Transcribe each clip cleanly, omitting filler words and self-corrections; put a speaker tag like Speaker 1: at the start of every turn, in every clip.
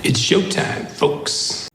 Speaker 1: It's showtime, folks.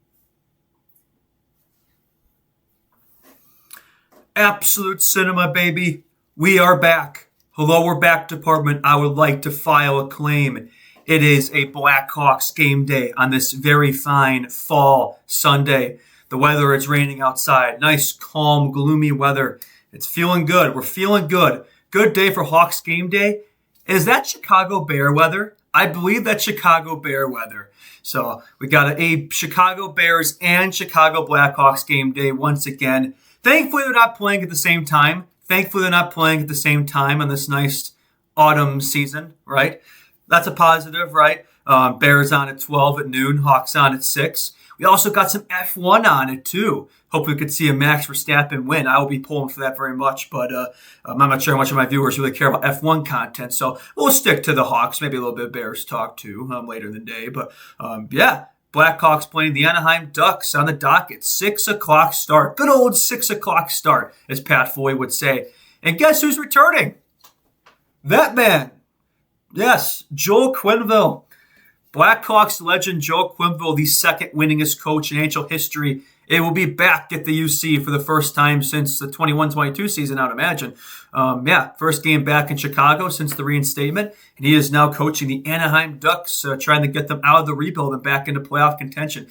Speaker 2: Absolute cinema, baby. We are back. Hello, we're back, department. I would like to file a claim. It is a Blackhawks game day on this very fine fall Sunday. The weather is raining outside. Nice, calm, gloomy weather. It's feeling good. We're feeling good. Good day for Hawks game day. Is that Chicago Bear weather? I believe that's Chicago Bear weather. So we got a Chicago Bears and Chicago Blackhawks game day once again. Thankfully, they're not playing at the same time. On this nice autumn season, right? That's a positive, right? Bears on at 12 at noon, Hawks on at 6. We also got some F1 on it, too. Hope we could see a Max Verstappen win. I will be pulling for that very much, but I'm not sure how much of my viewers really care about F1 content, so we'll stick to the Hawks, maybe a little bit of Bears talk, too, later in the day. But, yeah. Blackhawks playing the Anaheim Ducks on the docket. 6 o'clock start. Good old 6 o'clock start, as Pat Foley would say. And guess who's returning? That man. Yes, Joel Quenneville. Blackhawks legend Joel Quenneville, the second winningest coach in NHL history. It will be back at the UC for the first time since the 21-22 season, I would imagine. First game back in Chicago since the reinstatement. And he is now coaching the Anaheim Ducks, trying to get them out of the rebuild and back into playoff contention.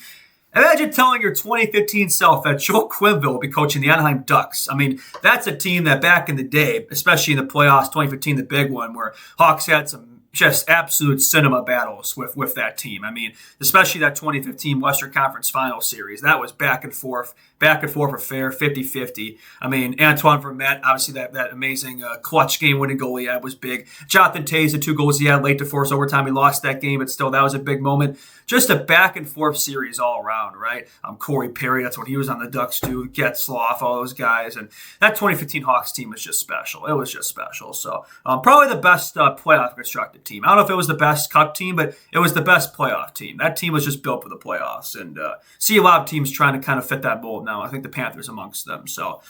Speaker 2: Imagine telling your 2015 self that Joel Quenneville will be coaching the Anaheim Ducks. I mean, that's a team that back in the day, especially in the playoffs, 2015, the big one, where Hawks had some just absolute cinema battles with that team. I mean, especially that 2015 Western Conference Final Series. That was back and forth affair, 50-50. I mean, Antoine Vermette, obviously that amazing clutch game-winning goal he had was big. Jonathan Toews, the 2 goals he had late to force overtime. He lost that game, but still, that was a big moment. Just a back-and-forth series all around, right? Corey Perry, that's when he was on the Ducks, too. Getzlaf, all those guys. And that 2015 Hawks team was just special. It was just special. So, probably the best playoff constructed team. I don't know if it was the best cup team, but it was the best playoff team. That team was just built for the playoffs. And see a lot of teams trying to kind of fit that mold now. I think the Panthers amongst them. So,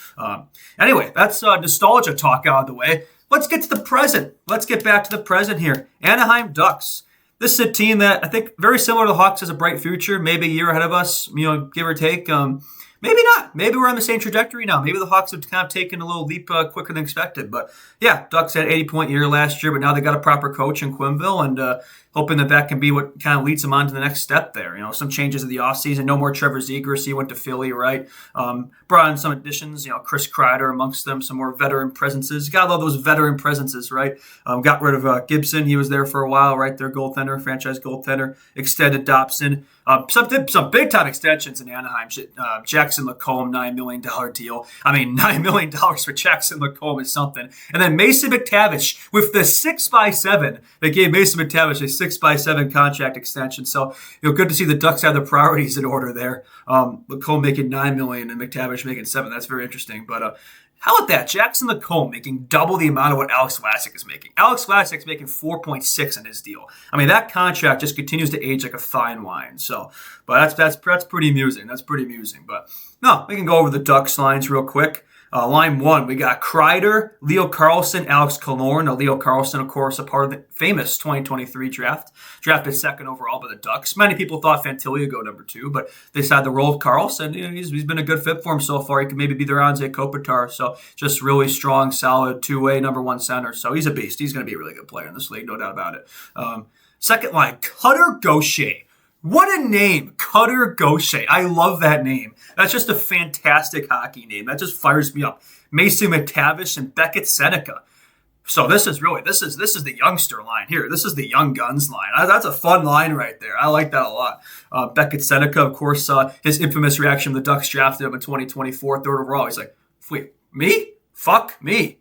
Speaker 2: anyway, that's nostalgia talk out of the way. Let's get to the present. Let's get back to the present here. Anaheim Ducks. This is a team that I think very similar to the Hawks has a bright future, maybe a year ahead of us, give or take. Maybe not. Maybe we're on the same trajectory now. Maybe the Hawks have kind of taken a little leap quicker than expected. But yeah, Ducks had an 80-point year last year, but now they got a proper coach in Quenneville and hoping that can be what kind of leads them on to the next step there. Some changes in the offseason. No more Trevor Zegras. He went to Philly, right? Brought in some additions, Chris Kreider amongst them, some more veteran presences. Got to love those veteran presences, right? Got rid of Gibson. He was there for a while, right? Their goaltender, franchise goaltender. Extended Dobson. Some big-time extensions in Anaheim. Jackson LaCombe, $9 million deal. I mean, $9 million for Jackson LaCombe is something. And then Mason McTavish with the 6x7. They gave Mason McTavish a 6x7 contract extension. So, good to see the Ducks have their priorities in order there. LaCombe making $9 million and McTavish making $7 million. That's very interesting. But how about that? Jackson LaCombe making double the amount of what Alex Vlasic is making. Alex Vlasic's making 4.6 in his deal. I mean, that contract just continues to age like a fine wine. So, but that's pretty amusing. That's pretty amusing. But no, we can go over the Ducks lines real quick. Line 1, we got Kreider, Leo Carlsson, Alex Killorn. Now, Leo Carlsson, of course, a part of the famous 2023 draft. Drafted second overall by the Ducks. Many people thought Fantilli would go number 2, but they decided to roll with Carlsson. He's been a good fit for him so far. He could maybe be the Anze Kopitar. So just really strong, solid, two-way, number 1 center. So he's a beast. He's going to be a really good player in this league, no doubt about it. Second line, Cutter Gauthier. What a name, Cutter Gauthier. I love that name. That's just a fantastic hockey name. That just fires me up. Mason McTavish and Beckett Seneca. So this is the youngster line here. This is the young guns line. That's a fun line right there. I like that a lot. Beckett Seneca, of course, his infamous reaction when the Ducks drafted him in 2024, third overall. He's like, wait, me? Fuck me.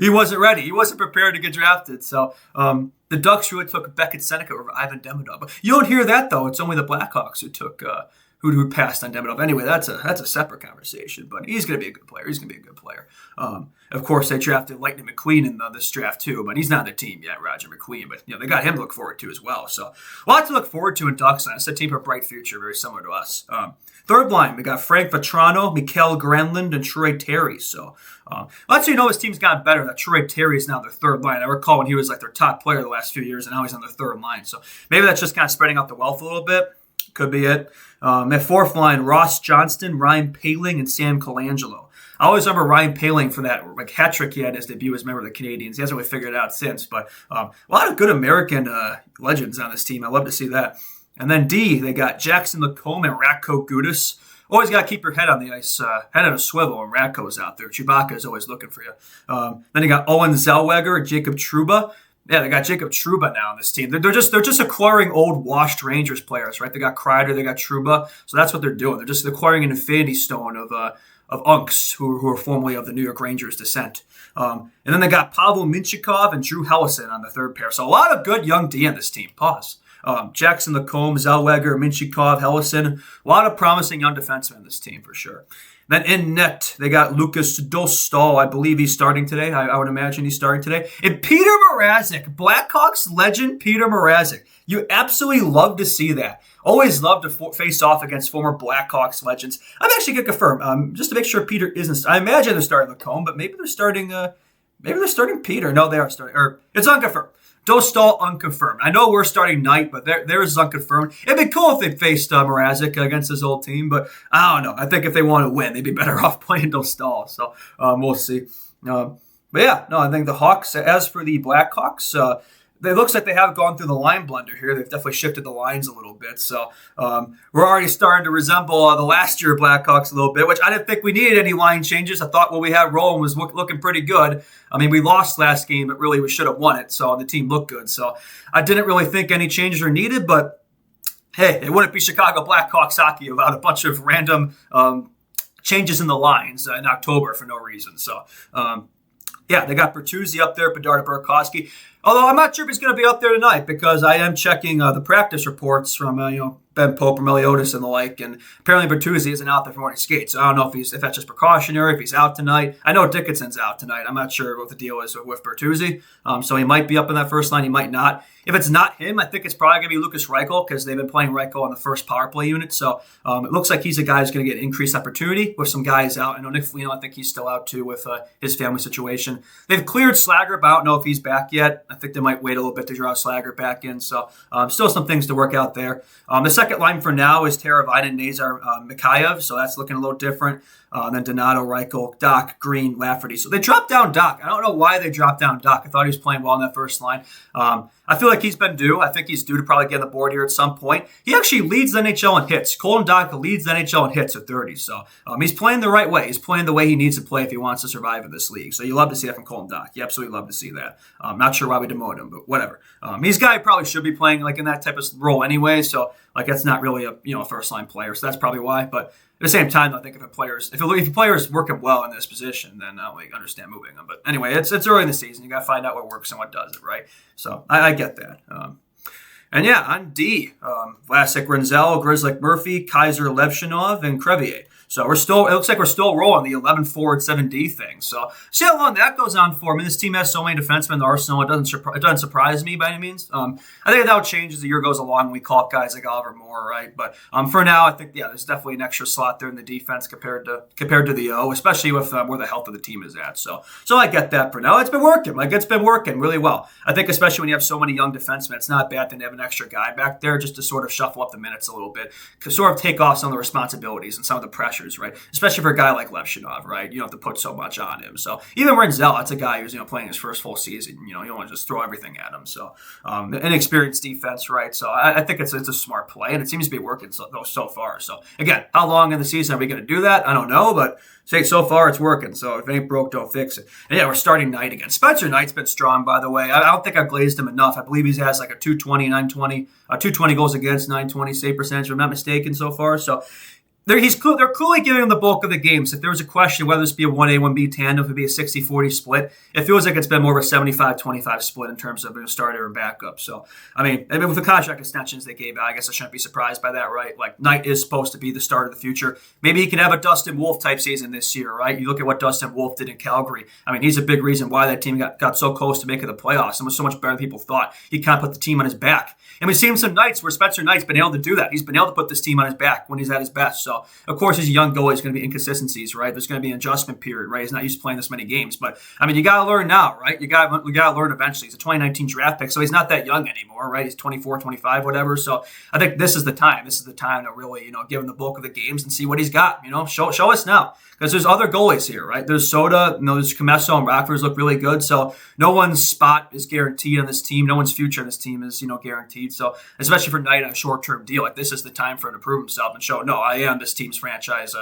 Speaker 2: He wasn't ready. He wasn't prepared to get drafted. So the Ducks really took Beckett Seneca over Ivan Demidov. But you don't hear that, though. It's only the Blackhawks who took who passed on Demidov. Anyway, that's a separate conversation, but he's going to be a good player. He's going to be a good player. Of course, they drafted Lightning McQueen in this draft too, but he's not on the team yet, Roger McQueen. But they got him to look forward to as well. So a lot to look forward to in Ducks. It's a team for a bright future, very similar to us. Third line, we got Frank Vatrano, Mikael Granlund, and Troy Terry. So let's his team's gotten better. That Troy Terry is now their third line. I recall when he was like their top player the last few years, and now he's on their third line. So maybe that's just kind of spreading out the wealth a little bit. Could be it. At fourth line, Ross Johnston, Ryan Poehling, and Sam Colangelo. I always remember Ryan Poehling for that hat trick he had in his debut as a member of the Canadiens. He hasn't really figured it out since, but a lot of good American legends on this team. I love to see that. And then D, they got Jackson Lacombe and Ratko Gudas. Always got to keep your head on the ice, head on a swivel when Ratko's out there. Chewbacca is always looking for you. Then you got Owen Zellweger and Jacob Trouba. Yeah, they got Jacob Trouba now on this team. They're just acquiring old washed Rangers players, right? They got Kreider, they got Trouba, so that's what they're doing. They're just acquiring an infinity stone of Unks who are formerly of the New York Rangers descent. And then they got Pavel Minchikov and Drew Helleson on the third pair. So a lot of good young D on this team. Pause. Jackson Lacombe, Zellweger, Minchikov, Helleson. A lot of promising young defensemen on this team for sure. Then in net, they got Lucas Dostal. I believe he's starting today. I would imagine he's starting today. And Peter Mrazek, Blackhawks legend Peter Mrazek. You absolutely love to see that. Always love to face off against former Blackhawks legends. I'm actually going to confirm, just to make sure Peter isn't. I imagine they're starting Lacombe, but maybe they're starting. Maybe they're starting Peter. No, they are starting. Or it's unconfirmed. Dostal unconfirmed. I know we're starting Knight, but theirs is unconfirmed. It'd be cool if they faced Mrazek against his old team, but I don't know. I think if they want to win, they'd be better off playing Dostal. So we'll see. But yeah, no, I think the Hawks, as for the Blackhawks, it looks like they have gone through the line blender here. They've definitely shifted the lines a little bit. So we're already starting to resemble the last year Blackhawks a little bit, which I didn't think we needed any line changes. I thought what we had rolling was looking pretty good. I mean, we lost last game, but really we should have won it. So the team looked good. So I didn't really think any changes are needed, but hey, it wouldn't be Chicago Blackhawks hockey without a bunch of random changes in the lines in October for no reason. So yeah, they got Bertuzzi up there, Bedard, Burakovsky. Although I'm not sure if he's going to be up there tonight because I am checking the practice reports from Ben Pope, Meliodas, and the like, and apparently Bertuzzi isn't out there for morning skates. So I don't know if that's just precautionary, if he's out tonight. I know Dickinson's out tonight. I'm not sure what the deal is with Bertuzzi. So he might be up in that first line. He might not. If it's not him, I think it's probably going to be Lucas Reichel because they've been playing Reichel on the first power play unit. So it looks like he's a guy who's going to get increased opportunity with some guys out. I know Nick Foligno, I think he's still out too with his family situation. They've cleared Slager, but I don't know if he's back yet. I think they might wait a little bit to draw Slager back in. So still some things to work out there. The second line for now is Teravainen, Nazar, Mikheyev. So that's looking a little different. Then Donato, Reichel, Doc, Green, Lafferty. So they dropped down Doc. I don't know why they dropped down Doc. I thought he was playing well in that first line. I feel like he's been due. I think he's due to probably get on the board here at some point. He actually leads the NHL in hits. Colton Doc leads the NHL in hits at 30. So he's playing the right way. He's playing the way he needs to play if he wants to survive in this league. So you love to see that from Colton Doc. You absolutely love to see that. Not sure why we demoted him, but whatever. He's a guy who probably should be playing like in that type of role anyway. So like that's not really a first line player. So that's probably why. But at the same time, I think if a player's working well in this position, then we understand moving them. But anyway, it's early in the season. You got to find out what works and what doesn't, right? So I get that. And yeah, on D, Vlasic, Renzel, Grzelcyk, Murphy, Kaiser, Levshinov, and Crevier. So it looks like we're still rolling the 11 forward 7D thing. So see how long that goes on for. I mean, this team has so many defensemen in the arsenal. It doesn't surprise me by any means. I think that will change as the year goes along. We call up guys like Oliver Moore, right? But for now, I think there's definitely an extra slot there in the defense compared to the O, especially with where the health of the team is at. So I get that for now. It's been working. It's been working really well. I think especially when you have so many young defensemen, it's not bad to have an extra guy back there just to sort of shuffle up the minutes a little bit, to sort of take off some of the responsibilities and some of the pressure. Right, especially for a guy like Levshinov, right? You don't have to put so much on him. So even Renzel, that's a guy who's playing his first full season. You don't want to just throw everything at him. So inexperienced defense, right? So I think it's a smart play, and it seems to be working so far. So again, how long in the season are we going to do that? I don't know, but so far it's working. So if it ain't broke, don't fix it. And yeah, we're starting Knight again. Spencer Knight's been strong, by the way. I don't think I've glazed him enough. I believe he has like a 220, 920, 220 goals against, 920 save percentage, if I'm not mistaken so far. So They're clearly giving him the bulk of the games. If there was a question whether this be a 1A, 1B tandem, if it be a 60-40 split, it feels like it's been more of a 75-25 split in terms of a starter and backup. So, I mean, with the contract extensions they gave out, I guess I shouldn't be surprised by that, right? Like, Knight is supposed to be the starter of the future. Maybe he can have a Dustin Wolf type season this year, right? You look at what Dustin Wolf did in Calgary. I mean, he's a big reason why that team got so close to making the playoffs and was so much better than people thought. He kind of put the team on his back. And we've seen some nights where Spencer Knight's been able to do that. He's been able to put this team on his back when he's at his best. So, of course, he's a young goalie. There's going to be inconsistencies, right? There's going to be an adjustment period, right? He's not used to playing this many games. But, I mean, you got to learn now, right? You got to learn eventually. He's a 2019 draft pick, so he's not that young anymore, right? He's 24, 25, whatever. So, I think this is the time. This is the time to really, give him the bulk of the games and see what he's got. Show us now. Because there's other goalies here, right? There's Soda, there's Comesso and Rockford look really good. So no one's spot is guaranteed on this team. No one's future on this team is, guaranteed. So especially for Knight on a short-term deal, like this is the time for him to prove himself and show, no, I am this team's franchise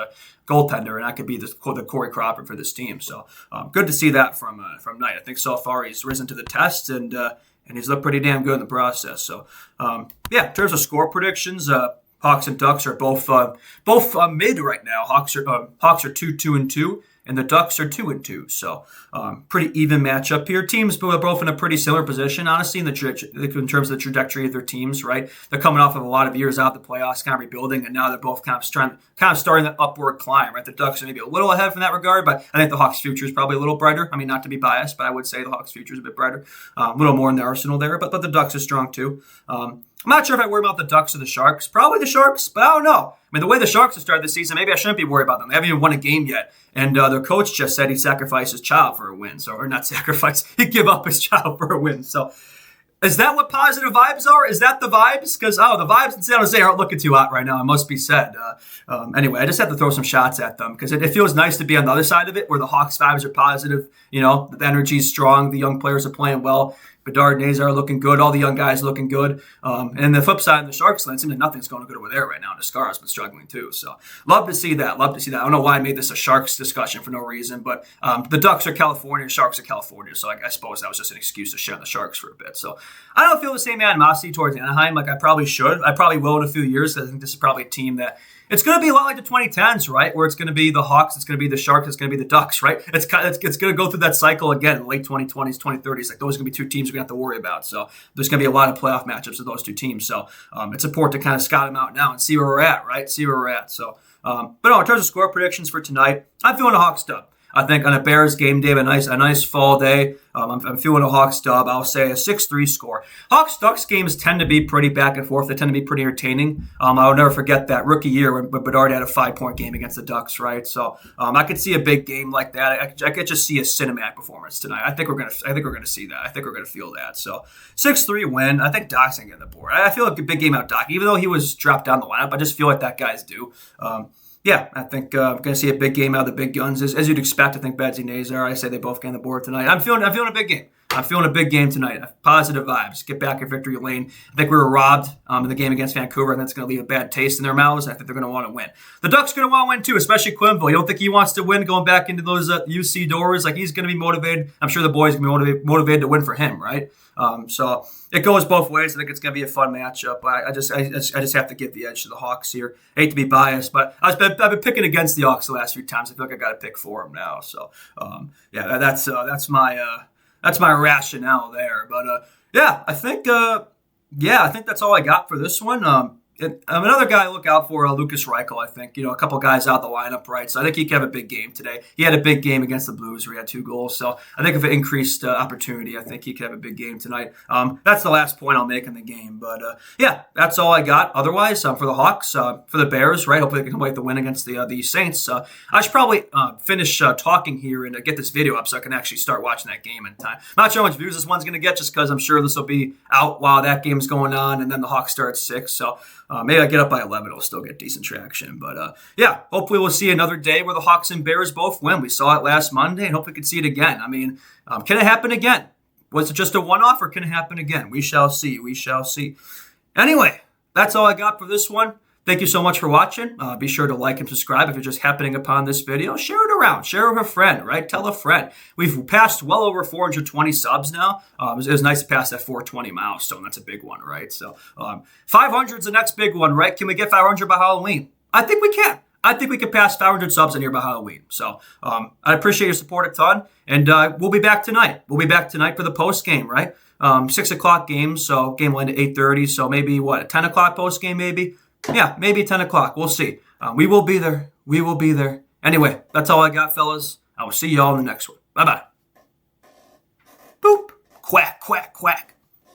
Speaker 2: goaltender, and I could be the Corey Crawford for this team. So good to see that from Knight. I think so far he's risen to the test and he's looked pretty damn good in the process. So in terms of score predictions, Hawks and Ducks are both mid right now. Hawks are 2-2-2, and the Ducks are 2-2. So pretty even matchup here. Teams both in a pretty similar position, honestly, in terms of the trajectory of their teams. Right, they're coming off of a lot of years out of the playoffs, kind of rebuilding, and now they're both kind of starting that upward climb. Right, the Ducks are maybe a little ahead from that regard, but I think the Hawks' future is probably a little brighter. I mean, not to be biased, but I would say the Hawks' future is a bit brighter, a little more in the arsenal there. But the Ducks are strong too. I'm not sure if I worry about the Ducks or the Sharks. Probably the Sharks, but I don't know. I mean, the way the Sharks have started the season, maybe I shouldn't be worried about them. They haven't even won a game yet. And their coach just said he'd sacrifice his child for a win. Or not sacrifice, he'd give up his child for a win. So is that what positive vibes are? Is that the vibes? Because, the vibes in San Jose aren't looking too hot right now, it must be said. Anyway, I just have to throw some shots at them because it feels nice to be on the other side of it where the Hawks vibes are positive. The energy is strong. The young players are playing well. Bedard, Nazar are looking good. All the young guys are looking good. And the flip side of the Sharks land, it seems like nothing's going good over there right now. And Nascar's been struggling too. So love to see that. I don't know why I made this a Sharks discussion for no reason, but the Ducks are California, Sharks are California. So I suppose that was just an excuse to shit on the Sharks for a bit. So I don't feel the same animosity towards Anaheim like I probably should. I probably will in a few years because I think this is probably a team that it's going to be a lot like the 2010s, right? Where it's going to be the Hawks, it's going to be the Sharks, it's going to be the Ducks, right? It's going to go through that cycle again in the late 2020s, 2030s. Like those are going to be two teams we're going to have to worry about. So there's going to be a lot of playoff matchups with those two teams. So it's important to kind of scout them out now and see where we're at, right? So, but no, in terms of score predictions for tonight, I'm feeling a Hawks dub. I think on a Bears game day, a nice fall day, I'm feeling a Hawks dub. I'll say a 6-3 score. Hawks-Ducks games tend to be pretty back and forth. They tend to be pretty entertaining. I'll never forget that rookie year when Bedard had a 5-point game against the Ducks, right? So I could see a big game like that. I could just see a cinematic performance tonight. I think we're gonna see that. I think we're gonna feel that. So 6-3 win. I think Doc's gonna get the board. I feel like a big game out of Doc, even though he was dropped down the lineup. I just feel like that guy's due. I think I'm going to see a big game out of the big guns. As you'd expect, I think Bedsy Nazar, I say they both get on the board tonight. I'm feeling a big game. I'm feeling a big game tonight. Positive vibes. Get back in victory lane. I think we were robbed in the game against Vancouver, and that's going to leave a bad taste in their mouths. I think they're going to want to win. The Ducks are going to want to win too, especially Quenneville. You don't think he wants to win going back into those UC doors? Like he's going to be motivated. I'm sure the boys are going to be motivated to win for him, right? So it goes both ways. I think it's going to be a fun matchup. I just have to give the edge to the Hawks here. I hate to be biased, but I've been picking against the Hawks the last few times. I feel like I got to pick for them now. So that's my rationale there. But I think that's all I got for this one. Another guy to look out for, Lucas Reichel, I think. A couple guys out the lineup, right? So I think he could have a big game today. He had a big game against the Blues where he had 2 goals. So I think if it increased opportunity, I think he could have a big game tonight. That's the last point I'll make in the game. But that's all I got. Otherwise, for the Hawks, for the Bears, right? Hopefully they can come away with the win against the Saints. I should probably finish talking here and get this video up so I can actually start watching that game in time. I'm not sure how much views this one's going to get just because I'm sure this will be out while that game's going on and then the Hawks start at 6. So maybe I get up by 11, it'll still get decent traction. But hopefully we'll see another day where the Hawks and Bears both win. We saw it last Monday, and hopefully we can see it again. I mean, can it happen again? Was it just a one-off, or can it happen again? We shall see. Anyway, that's all I got for this one. Thank you so much for watching. Be sure to like and subscribe if you're just happening upon this video. Share it around. Share it with a friend, right? Tell a friend. We've passed well over 420 subs now. It was nice to pass that 420 milestone. That's a big one, right? So 500 is the next big one, right? Can we get 500 by Halloween? I think we can. I think we can pass 500 subs in here by Halloween. So I appreciate your support a ton. And we'll be back tonight. We'll be back tonight for the post game, right? 6 o'clock game. So game will end at 8:30. So maybe a 10 o'clock post game maybe? Yeah, maybe 10 o'clock. We'll see. We will be there. We will be there. Anyway, that's all I got, fellas. I will see y'all in the next one. Bye-bye. Boop. Quack, quack, quack.